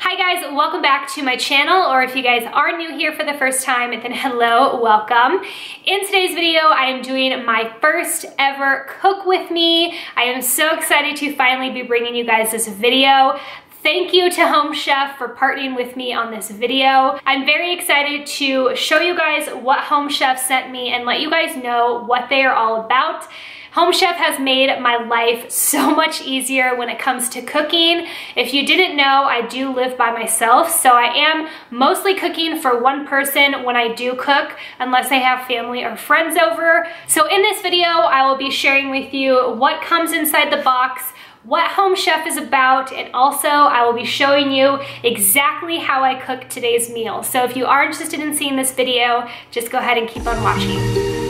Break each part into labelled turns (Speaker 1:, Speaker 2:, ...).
Speaker 1: Hi guys, welcome back to my channel, or if you guys are new here for the first time, then hello, welcome. In today's video, I am doing my first ever cook with me. I am so excited to finally be bringing you guys this video. Thank you to Home Chef for partnering with me on this video. I'm very excited to show you guys what Home Chef sent me and let you guys know what they are all about. Home Chef has made my life so much easier when it comes to cooking. If you didn't know, I do live by myself, so I am mostly cooking for one person when I do cook, unless I have family or friends over. So in this video, I will be sharing with you what comes inside the box, what Home Chef is about, and also I will be showing you exactly how I cook today's meal. So if you are interested in seeing this video, just go ahead and keep on watching.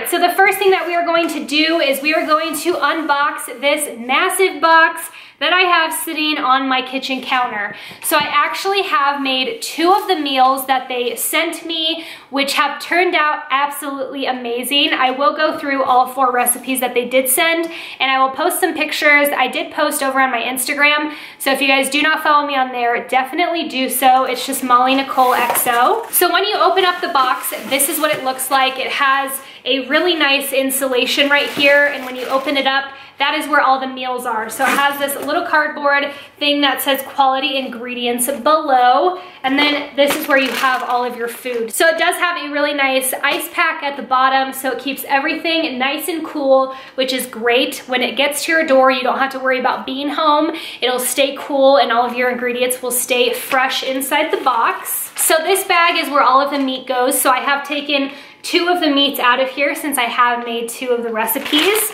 Speaker 1: So the first thing that we are going to do is we are going to unbox this massive box that I have sitting on my kitchen counter. So I actually have made 2 of the meals that they sent me, which have turned out absolutely amazing. I will go through all 4 recipes that they did send, and I will post some pictures. I did post over on my Instagram, so if you guys do not follow me on there, definitely do so. It's just Molly Nicole XO. So when you open up the box, this is what it looks like. It has a really nice insulation right here, and when you open it up, that is where all the meals are. So it has this little cardboard thing that says quality ingredients below, and then this is where you have all of your food. So it does have a really nice ice pack at the bottom, so it keeps everything nice and cool, which is great. When it gets to your door, you don't have to worry about being home. It'll stay cool and all of your ingredients will stay fresh inside the box. So this bag is where all of the meat goes. So I have taken 2 of the meats out of here since I have made 2 of the recipes.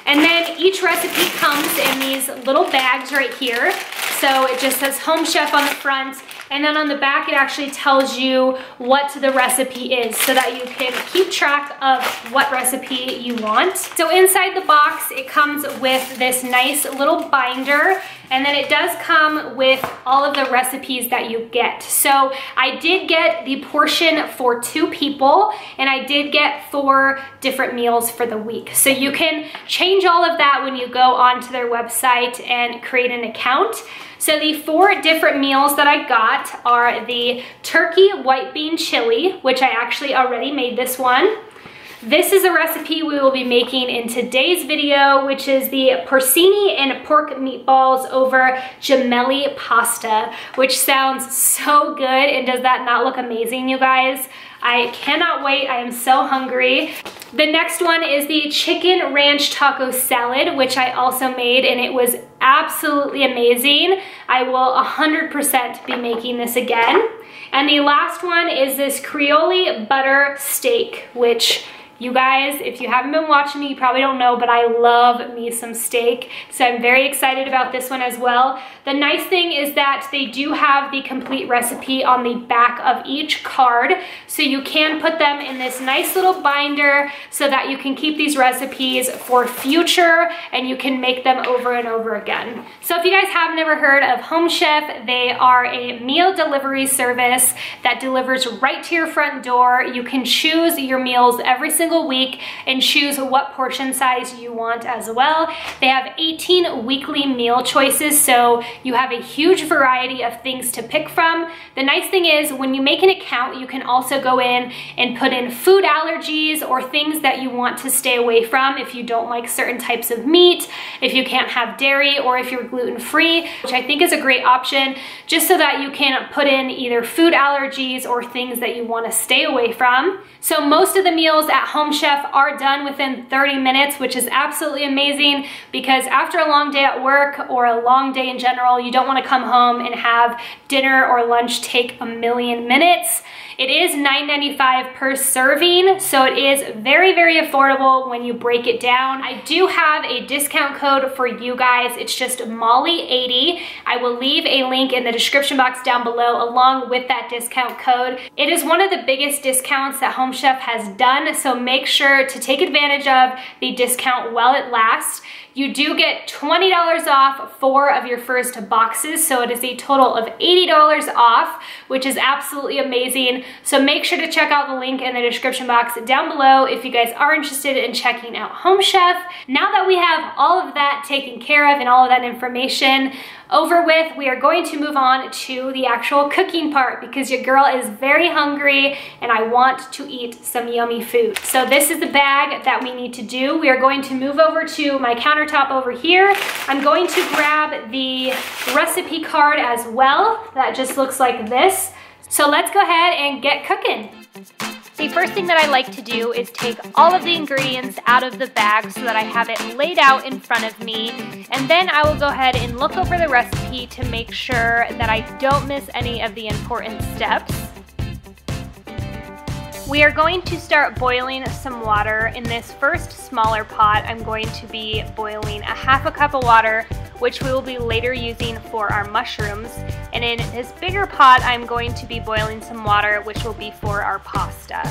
Speaker 1: And then each recipe comes in these little bags right here. So it just says Home Chef on the front, and then on the back it actually tells you what the recipe is so that you can keep track of what recipe you want. So inside the box it comes with this nice little binder, and then it does come with all of the recipes that you get. So I did get the portion for 2 people, and I did get 4 different meals for the week. So you can change all of that when you go onto their website and create an account. So the 4 different meals that I got are the turkey white bean chili, which I actually already made this one. This is a recipe we will be making in today's video, which is the porcini and pork meatballs over gemelli pasta, which sounds so good. And does that not look amazing, you guys? I cannot wait. I am so hungry. The next one is the chicken ranch taco salad, which I also made, and it was absolutely amazing. I will 100% be making this again. And the last one is this Creole butter steak, which, you guys, if you haven't been watching me, you probably don't know, but I love me some steak. So I'm very excited about this one as well. The nice thing is that they do have the complete recipe on the back of each card. So you can put them in this nice little binder so that you can keep these recipes for future and you can make them over and over again. So if you guys have never heard of Home Chef, they are a meal delivery service that delivers right to your front door. You can choose your meals every single week and choose what portion size you want as well. They have 18 weekly meal choices, so you have a huge variety of things to pick from. The nice thing is when you make an account, you can also go in and put in food allergies or things that you want to stay away from if you don't like certain types of meat, if you can't have dairy, or if you're gluten-free, which I think is a great option, just so that you can put in either food allergies or things that you want to stay away from. So most of the meals at Home Chef are done within 30 minutes, which is absolutely amazing because after a long day at work or a long day in general, you don't want to come home and have dinner or lunch take a million minutes. It is $9.95 per serving, so it is very, very affordable when you break it down. I do have a discount code for you guys. It's just Molly80. I will leave a link in the description box down below along with that discount code. It is one of the biggest discounts that Home Chef has done, so make sure to take advantage of the discount while it lasts. You do get $20 off 4 of your first boxes, so it is a total of $80 off, which is absolutely amazing. So make sure to check out the link in the description box down below if you guys are interested in checking out Home Chef. Now that we have all of that taken care of and all of that information over with, we are going to move on to the actual cooking part because your girl is very hungry and I want to eat some yummy food. So this is the bag that we need to do. We are going to move over to my countertop over here. I'm going to grab the recipe card as well. That just looks like this. So let's go ahead and get cooking. The first thing that I like to do is take all of the ingredients out of the bag so that I have it laid out in front of me, and then I will go ahead and look over the recipe to make sure that I don't miss any of the important steps. We are going to start boiling some water. In this first smaller pot, I'm going to be boiling a half a cup of water, which we will be later using for our mushrooms. And in this bigger pot, I'm going to be boiling some water, which will be for our pasta.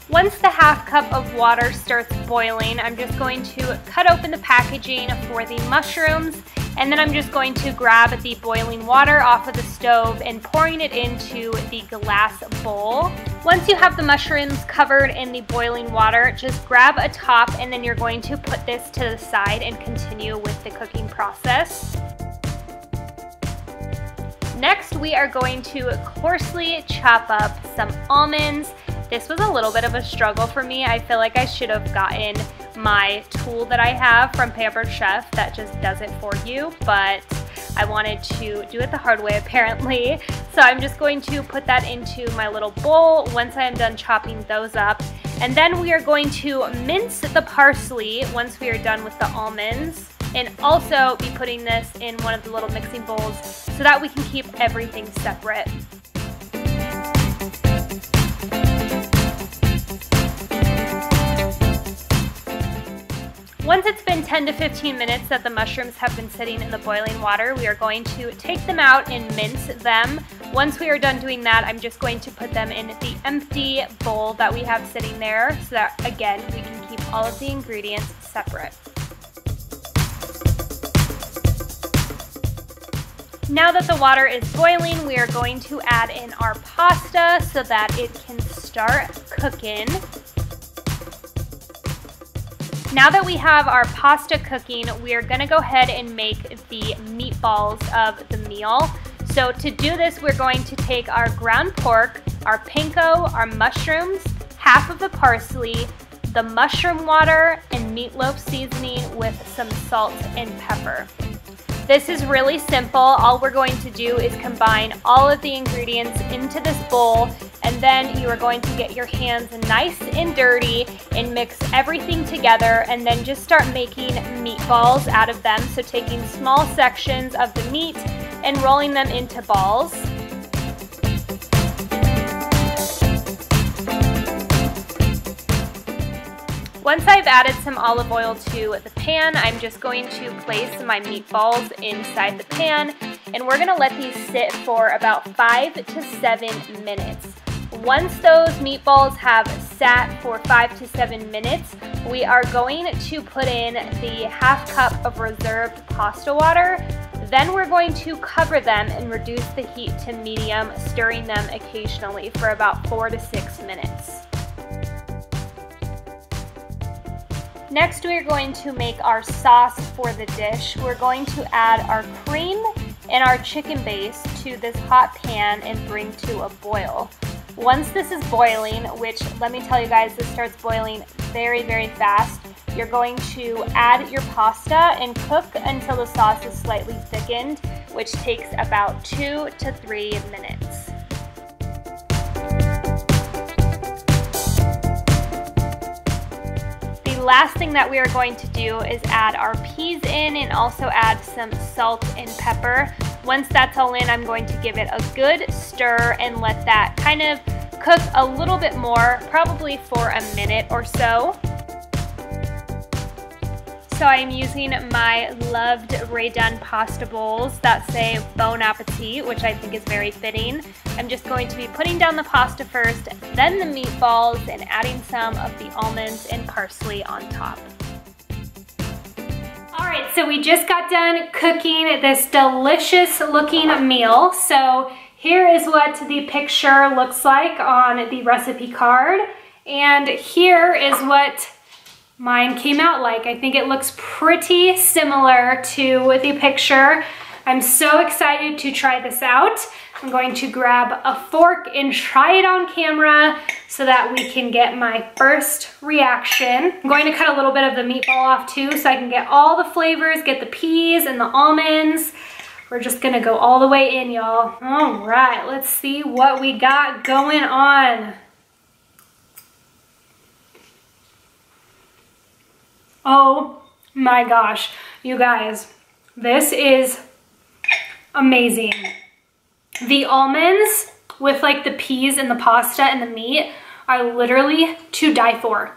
Speaker 1: Once the half cup of water starts boiling, I'm just going to cut open the packaging for the mushrooms, and then I'm just going to grab the boiling water off of the stove and pouring it into the glass bowl. Once you have the mushrooms covered in the boiling water, just grab a top and then you're going to put this to the side and continue with the cooking process. Next, we are going to coarsely chop up some almonds. This was a little bit of a struggle for me. I feel like I should have gotten my tool that I have from Pampered Chef that just does it for you, but I wanted to do it the hard way apparently. So I'm just going to put that into my little bowl once I am done chopping those up. And then we are going to mince the parsley once we are done with the almonds, and also be putting this in one of the little mixing bowls so that we can keep everything separate. Once it's been 10 to 15 minutes that the mushrooms have been sitting in the boiling water, we are going to take them out and mince them. Once we are done doing that, I'm just going to put them in the empty bowl that we have sitting there so that, again, we can keep all of the ingredients separate. Now that the water is boiling, we are going to add in our pasta so that it can start cooking. Now that we have our pasta cooking, we are going to go ahead and make the meatballs of the meal. So to do this, we're going to take our ground pork, our panko, our mushrooms, half of the parsley, the mushroom water, and meatloaf seasoning with some salt and pepper. This is really simple. All we're going to do is combine all of the ingredients into this bowl, and then you are going to get your hands nice and dirty and mix everything together, and then just start making meatballs out of them. So taking small sections of the meat and rolling them into balls. Once I've added some olive oil to the pan, I'm just going to place my meatballs inside the pan, and we're gonna let these sit for about 5 to 7 minutes. Once those meatballs have sat for 5 to 7 minutes, we are going to put in the half cup of reserved pasta water. Then we're going to cover them and reduce the heat to medium, stirring them occasionally for about 4 to 6 minutes. Next, we're going to make our sauce for the dish. We're going to add our cream and our chicken base to this hot pan and bring to a boil. Once this is boiling, which let me tell you guys, this starts boiling very, very fast, you're going to add your pasta and cook until the sauce is slightly thickened, which takes about 2 to 3 minutes. The last thing that we are going to do is add our peas in and also add some salt and pepper. Once that's all in, I'm going to give it a good stir and let that kind of cook a little bit more, probably for a minute or so. So I'm using my loved Raydon pasta bowls that say Bon Appetit, which I think is very fitting. I'm just going to be putting down the pasta first, then the meatballs, and adding some of the almonds and parsley on top. All right, so we just got done cooking this delicious looking meal. So here is what the picture looks like on the recipe card. And here is what mine came out like. I think it looks pretty similar to the picture. I'm so excited to try this out. I'm going to grab a fork and try it on camera so that we can get my first reaction. I'm going to cut a little bit of the meatball off too so I can get all the flavors, get the peas and the almonds. We're just gonna go all the way in, y'all. All right, let's see what we got going on. Oh my gosh, you guys, this is amazing. The almonds with like the peas and the pasta and the meat are literally to die for.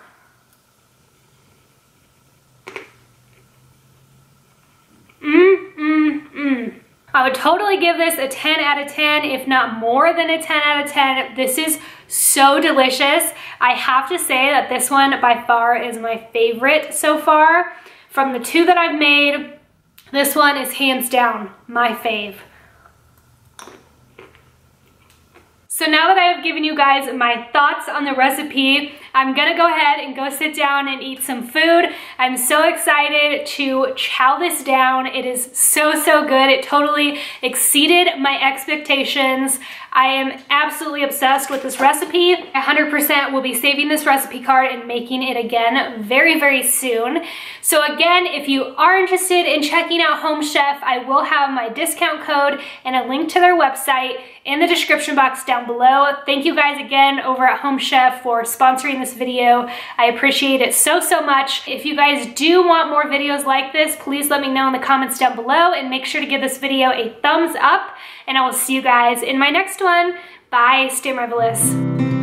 Speaker 1: I would totally give this a 10 out of 10, if not more than a 10 out of 10. This is so delicious. I have to say that this one by far is my favorite so far. From the two that I've made, this one is hands down my fave. So now that I have given you guys my thoughts on the recipe, I'm gonna go ahead and go sit down and eat some food. I'm so excited to chow this down. It is so, so good. It totally exceeded my expectations. I am absolutely obsessed with this recipe. 100% will be saving this recipe card and making it again very, very soon. So again, if you are interested in checking out Home Chef, I will have my discount code and a link to their website in the description box down below. Thank you guys again over at Home Chef for sponsoring this video. I appreciate it so, so much. If you guys do want more videos like this, please let me know in the comments down below and make sure to give this video a thumbs up, and I will see you guys in my next one. Bye, stay marvelous.